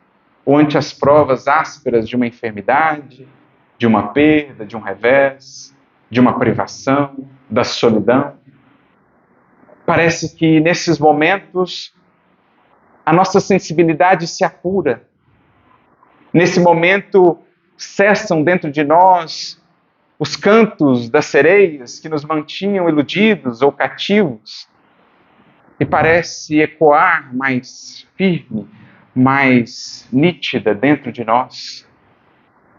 ou ante as provas ásperas de uma enfermidade, de uma perda, de um revés, de uma privação, da solidão. Parece que nesses momentos a nossa sensibilidade se apura. Nesse momento cessam dentro de nós os cantos das sereias que nos mantinham iludidos ou cativos, e parece ecoar mais firme, mais nítida dentro de nós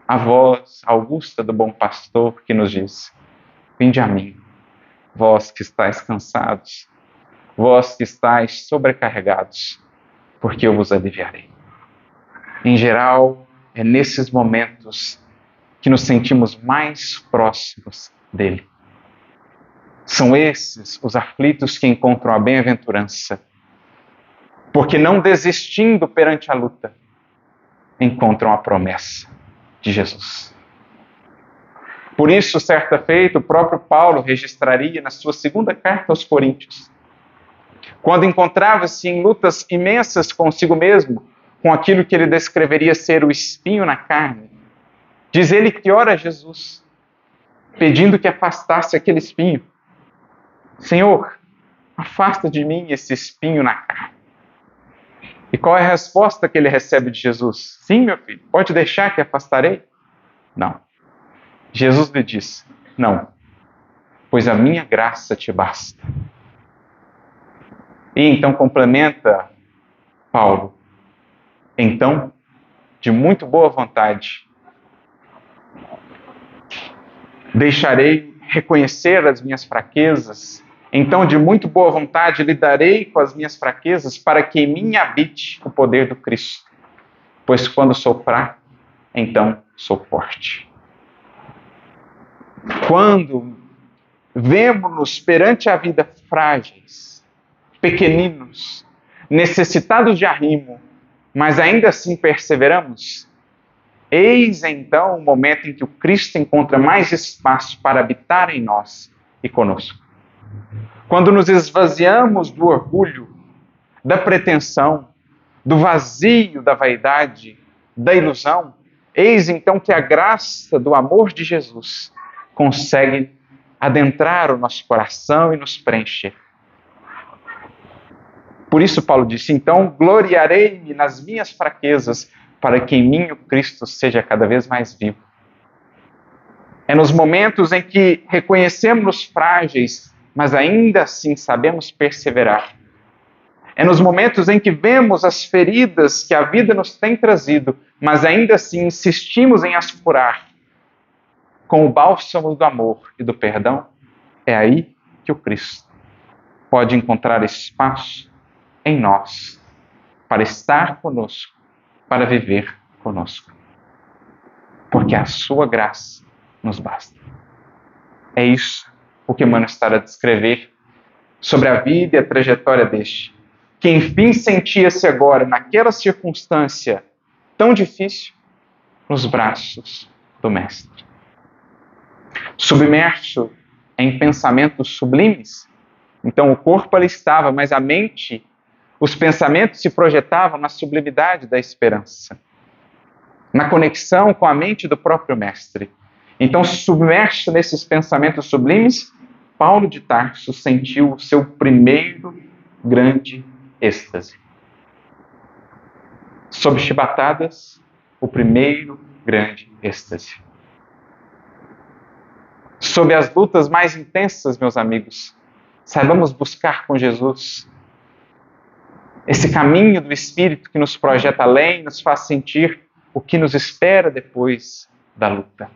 a voz augusta do bom pastor que nos diz: vinde a mim, vós que estáis cansados, vós que estáis sobrecarregados, porque eu vos aliviarei. Em geral, é nesses momentos que nos sentimos mais próximos dele. São esses os aflitos que encontram a bem-aventurança, porque não desistindo perante a luta, encontram a promessa de Jesus. Por isso, certa feita, o próprio Paulo registraria na sua segunda carta aos Coríntios, quando encontrava-se em lutas imensas consigo mesmo, com aquilo que ele descreveria ser o espinho na carne, diz ele que ora a Jesus, pedindo que afastasse aquele espinho. Senhor, afasta de mim esse espinho na carne. E qual é a resposta que ele recebe de Jesus? Sim, meu filho, pode deixar que afastarei? Não. Jesus lhe diz: não, pois a minha graça te basta. E então complementa Paulo: então, de muito boa vontade, deixarei reconhecer as minhas fraquezas. Então, de muito boa vontade, lidarei com as minhas fraquezas, para que em mim habite o poder do Cristo. Pois quando sou fraco, então sou forte. Quando vemos-nos perante a vida frágeis, pequeninos, necessitados de arrimo, mas ainda assim perseveramos, eis então o momento em que o Cristo encontra mais espaço para habitar em nós e conosco. Quando nos esvaziamos do orgulho, da pretensão, do vazio da vaidade, da ilusão, eis então que a graça do amor de Jesus consegue adentrar o nosso coração e nos preencher. Por isso Paulo disse: então gloriarei-me nas minhas fraquezas, para que em mim o Cristo seja cada vez mais vivo. É nos momentos em que reconhecemos-nos frágeis, mas ainda assim sabemos perseverar. É nos momentos em que vemos as feridas que a vida nos tem trazido, mas ainda assim insistimos em as curar com o bálsamo do amor e do perdão. É aí que o Cristo pode encontrar espaço em nós, para estar conosco, para viver conosco. Porque a sua graça nos basta. É isso o que Emmanuel está a descrever sobre a vida e a trajetória deste, que enfim sentia-se agora, naquela circunstância tão difícil, nos braços do Mestre. Submerso em pensamentos sublimes, então o corpo ali estava, mas a mente, os pensamentos se projetavam na sublimidade da esperança, na conexão com a mente do próprio Mestre. Então, submerso nesses pensamentos sublimes, Paulo de Tarso sentiu o seu primeiro grande êxtase. Sob chibatadas, o primeiro grande êxtase. Sob as lutas mais intensas, meus amigos, saibamos buscar com Jesus esse caminho do Espírito que nos projeta além, nos faz sentir o que nos espera depois da luta.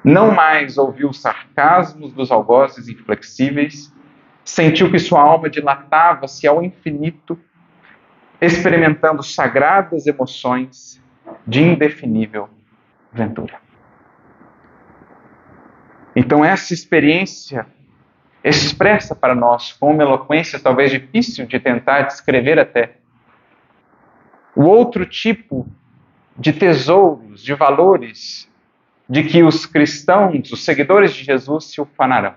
Não mais ouviu os sarcasmos dos algozes inflexíveis, sentiu que sua alma dilatava-se ao infinito, experimentando sagradas emoções de indefinível ventura. Então essa experiência expressa para nós, com uma eloquência talvez difícil de tentar descrever até, o outro tipo de tesouros, de valores, de que os cristãos, os seguidores de Jesus, se ufanarão.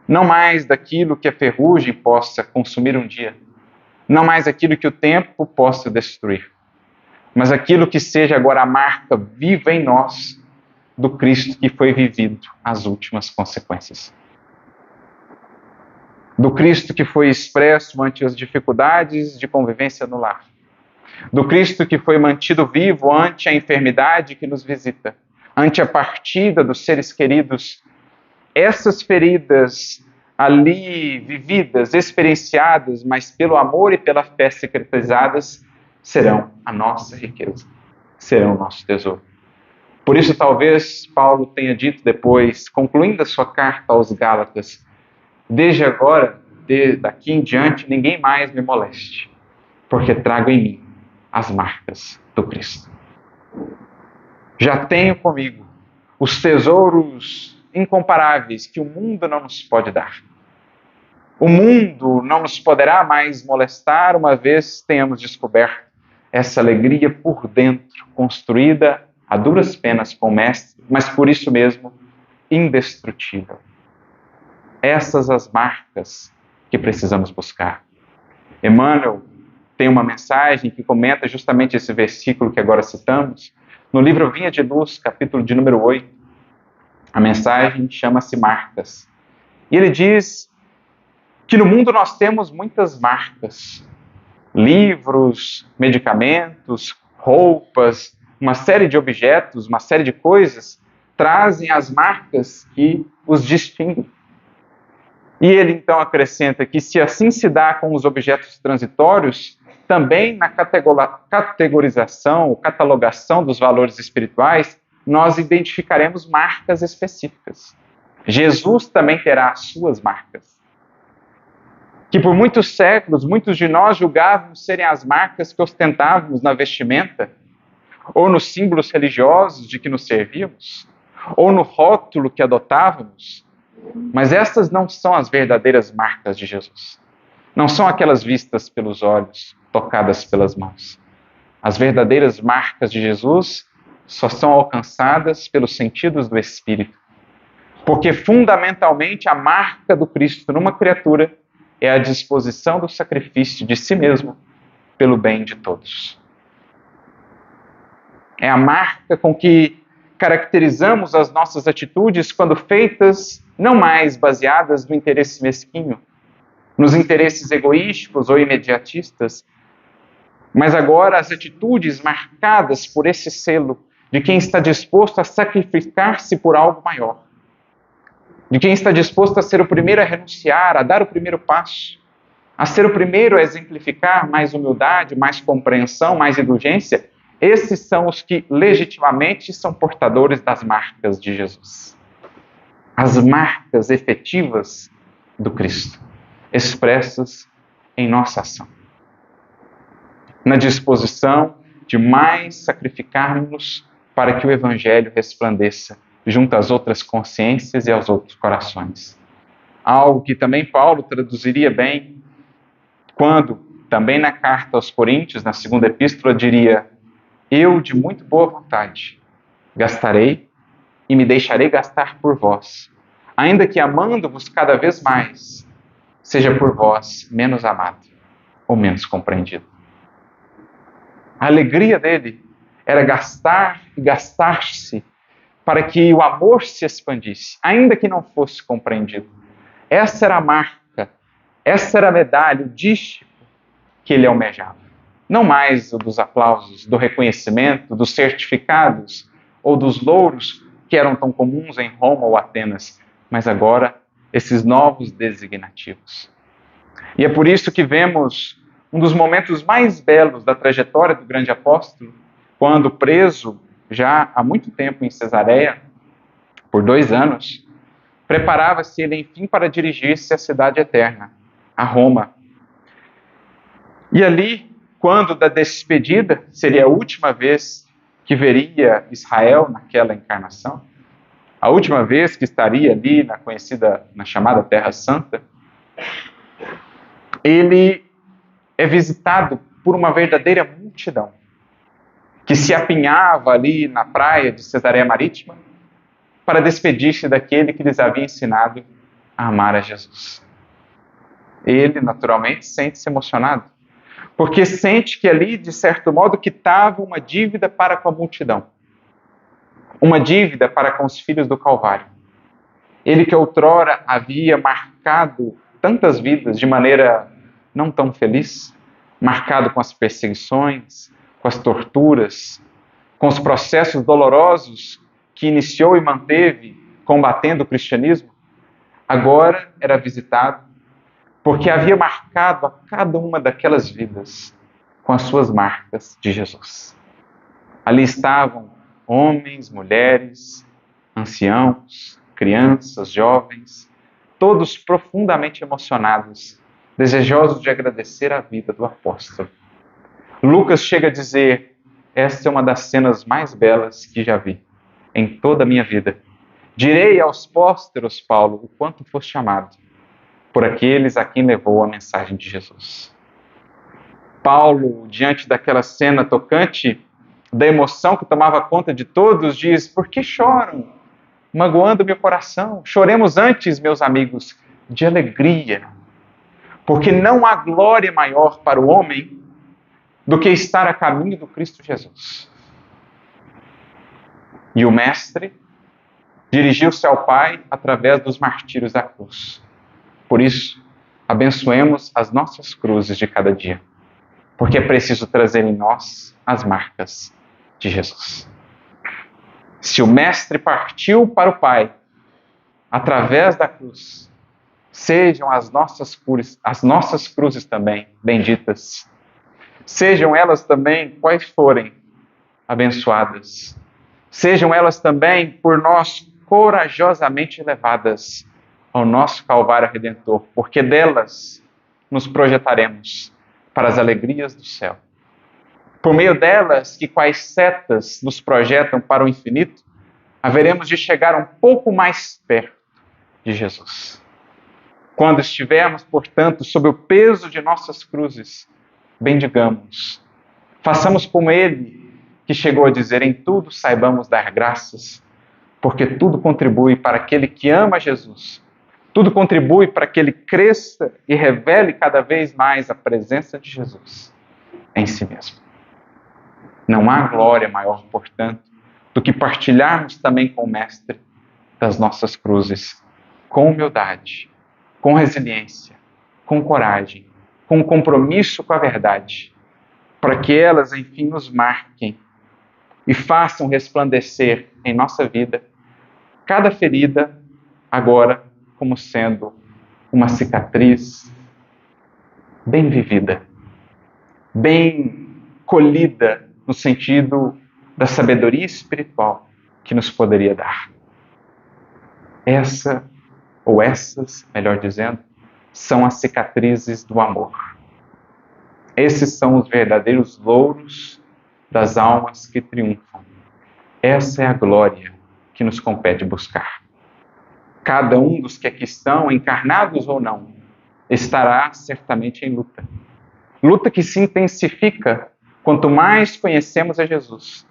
Não mais daquilo que a ferrugem possa consumir um dia, não mais aquilo que o tempo possa destruir, mas aquilo que seja agora a marca viva em nós do Cristo que foi vivido as últimas consequências. Do Cristo que foi expresso ante as dificuldades de convivência no lar. Do Cristo que foi mantido vivo ante a enfermidade que nos visita, ante a partida dos seres queridos. Essas feridas ali vividas, experienciadas, mas pelo amor e pela fé secretizadas, serão a nossa riqueza, serão o nosso tesouro. Por isso, talvez, Paulo tenha dito depois, concluindo a sua carta aos Gálatas, desde agora, daqui em diante, ninguém mais me moleste, porque trago em mim as marcas do Cristo. Já tenho comigo os tesouros incomparáveis que o mundo não nos pode dar. O mundo não nos poderá mais molestar, uma vez tenhamos descoberto essa alegria por dentro, construída a duras penas com o Mestre, mas por isso mesmo indestrutível. Essas as marcas que precisamos buscar. Emmanuel tem uma mensagem que comenta justamente esse versículo que agora citamos, no livro Vinha de Luz, capítulo de número 8. A mensagem chama-se Marcas. E ele diz que no mundo nós temos muitas marcas. Livros, medicamentos, roupas, uma série de objetos, uma série de coisas trazem as marcas que os distinguem. E ele então acrescenta que se assim se dá com os objetos transitórios, também na categorização, catalogação dos valores espirituais, nós identificaremos marcas específicas. Jesus também terá as suas marcas. Que por muitos séculos, muitos de nós julgávamos serem as marcas que ostentávamos na vestimenta, ou nos símbolos religiosos de que nos servíamos, ou no rótulo que adotávamos. Mas essas não são as verdadeiras marcas de Jesus. Não são aquelas vistas pelos olhos, tocadas pelas mãos. As verdadeiras marcas de Jesus só são alcançadas pelos sentidos do Espírito. Porque fundamentalmente a marca do Cristo numa criatura é a disposição do sacrifício de si mesmo pelo bem de todos. É a marca com que caracterizamos as nossas atitudes quando feitas não mais baseadas no interesse mesquinho, nos interesses egoísticos ou imediatistas, mas agora as atitudes marcadas por esse selo de quem está disposto a sacrificar-se por algo maior, de quem está disposto a ser o primeiro a renunciar, a dar o primeiro passo, a ser o primeiro a exemplificar mais humildade, mais compreensão, mais indulgência. Esses são os que legitimamente são portadores das marcas de Jesus. As marcas efetivas do Cristo, expressas em nossa ação. Na disposição de mais sacrificarmos para que o Evangelho resplandeça junto às outras consciências e aos outros corações. Algo que também Paulo traduziria bem quando, também na carta aos Coríntios, na segunda epístola, diria: eu, de muito boa vontade, gastarei e me deixarei gastar por vós, ainda que amando-vos cada vez mais, seja por vós menos amado ou menos compreendido. A alegria dele era gastar e gastar-se para que o amor se expandisse, ainda que não fosse compreendido. Essa era a marca, essa era a medalha, o dístico que ele almejava. Não mais o dos aplausos, do reconhecimento, dos certificados ou dos louros que eram tão comuns em Roma ou Atenas, mas agora esses novos designativos. E é por isso que vemos um dos momentos mais belos da trajetória do grande apóstolo, quando preso já há muito tempo em Cesareia, por 2 anos, preparava-se ele enfim para dirigir-se à cidade eterna, a Roma. E ali, quando da despedida, seria a última vez que veria Israel naquela encarnação, a última vez que estaria ali na chamada Terra Santa, ele é visitado por uma verdadeira multidão. que se apinhava ali na praia de Cesareia Marítima para despedir-se daquele que lhes havia ensinado a amar a Jesus. Ele, naturalmente, sente-se emocionado, porque sente que ali, de certo modo, quitava uma dívida para com a multidão, uma dívida para com os filhos do Calvário. Ele que outrora havia marcado tantas vidas de maneira não tão feliz, marcado com as perseguições, com as torturas, com os processos dolorosos que iniciou e manteve combatendo o cristianismo, agora era visitado porque havia marcado a cada uma daquelas vidas com as suas marcas de Jesus. Ali estavam homens, mulheres, anciãos, crianças, jovens, todos profundamente emocionados, desejosos de agradecer a vida do apóstolo. Lucas chega a dizer: esta é uma das cenas mais belas que já vi em toda a minha vida. Direi aos pósteros, Paulo, o quanto foste chamado por aqueles a quem levou a mensagem de Jesus. Paulo, diante daquela cena tocante, da emoção que tomava conta de todos, diz: por que choram, magoando meu coração? Choremos antes, meus amigos, de alegria, porque não há glória maior para o homem do que estar a caminho do Cristo Jesus. E o Mestre dirigiu-se ao Pai através dos martírios da cruz. Por isso, abençoemos as nossas cruzes de cada dia, porque é preciso trazer em nós as marcas de Jesus. Se o Mestre partiu para o Pai através da cruz, sejam as nossas cruzes também benditas. Sejam elas também, quais forem, abençoadas. Sejam elas também por nós corajosamente levadas ao nosso Calvário Redentor, porque delas nos projetaremos para as alegrias do céu. Por meio delas, que quais setas nos projetam para o infinito, haveremos de chegar um pouco mais perto de Jesus. Quando estivermos, portanto, sob o peso de nossas cruzes, bendigamos. Façamos como ele, que chegou a dizer: em tudo saibamos dar graças, porque tudo contribui para aquele que ama Jesus. Tudo contribui para que ele cresça e revele cada vez mais a presença de Jesus em si mesmo. Não há glória maior, portanto, do que partilharmos também com o Mestre das nossas cruzes, com humildade, com resiliência, com coragem, com compromisso com a verdade, para que elas, enfim, nos marquem e façam resplandecer em nossa vida cada ferida agora como sendo uma cicatriz bem vivida, bem colhida no sentido da sabedoria espiritual que nos poderia dar. Essa, ou essas, melhor dizendo, são as cicatrizes do amor. Esses são os verdadeiros louros das almas que triunfam. Essa é a glória que nos compete buscar. Cada um dos que aqui estão, encarnados ou não, estará certamente em luta. Luta que se intensifica quanto mais conhecemos a Jesus.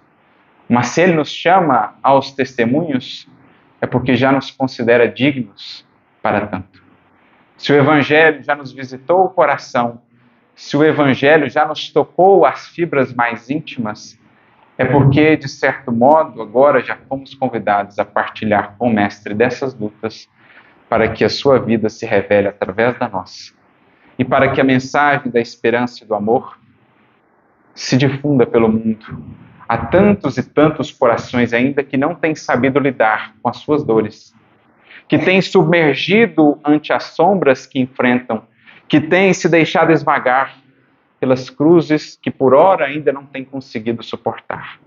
Mas se Ele nos chama aos testemunhos, é porque já nos considera dignos para tanto. Se o Evangelho já nos visitou o coração, se o Evangelho já nos tocou as fibras mais íntimas, é porque, de certo modo, agora já fomos convidados a partilhar com o Mestre dessas lutas, para que a sua vida se revele através da nossa, e para que a mensagem da esperança e do amor se difunda pelo mundo. Há tantos e tantos corações ainda que não têm sabido lidar com as suas dores, que têm submergido ante as sombras que enfrentam, que têm se deixado esmagar pelas cruzes que por ora ainda não têm conseguido suportar.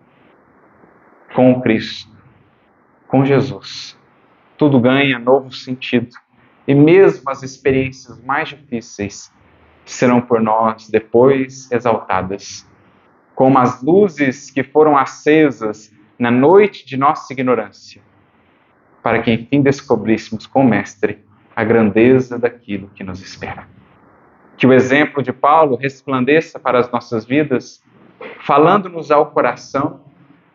Com o Cristo, com Jesus, tudo ganha novo sentido. E mesmo as experiências mais difíceis serão por nós depois exaltadas, como as luzes que foram acesas na noite de nossa ignorância, para que enfim descobríssemos com o Mestre a grandeza daquilo que nos espera. Que o exemplo de Paulo resplandeça para as nossas vidas falando-nos ao coração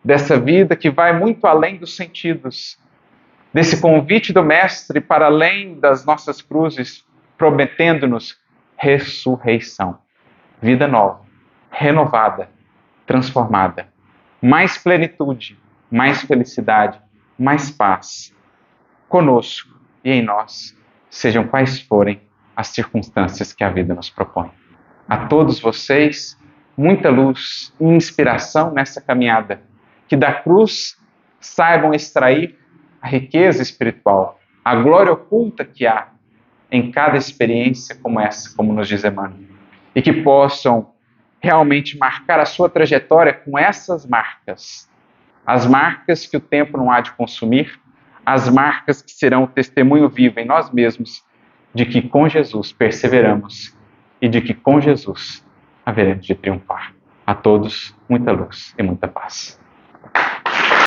dessa vida que vai muito além dos sentidos, desse convite do Mestre para além das nossas cruzes, prometendo-nos ressurreição, vida nova, renovada, transformada, mais plenitude, mais felicidade, mais paz, conosco e em nós, sejam quais forem as circunstâncias que a vida nos propõe. A todos vocês, muita luz e inspiração nessa caminhada, que da cruz saibam extrair a riqueza espiritual, a glória oculta que há em cada experiência como essa, como nos diz Emmanuel, e que possam realmente marcar a sua trajetória com essas marcas, as marcas que o tempo não há de consumir, as marcas que serão o testemunho vivo em nós mesmos de que com Jesus perseveramos e de que com Jesus haveremos de triunfar. A todos, muita luz e muita paz.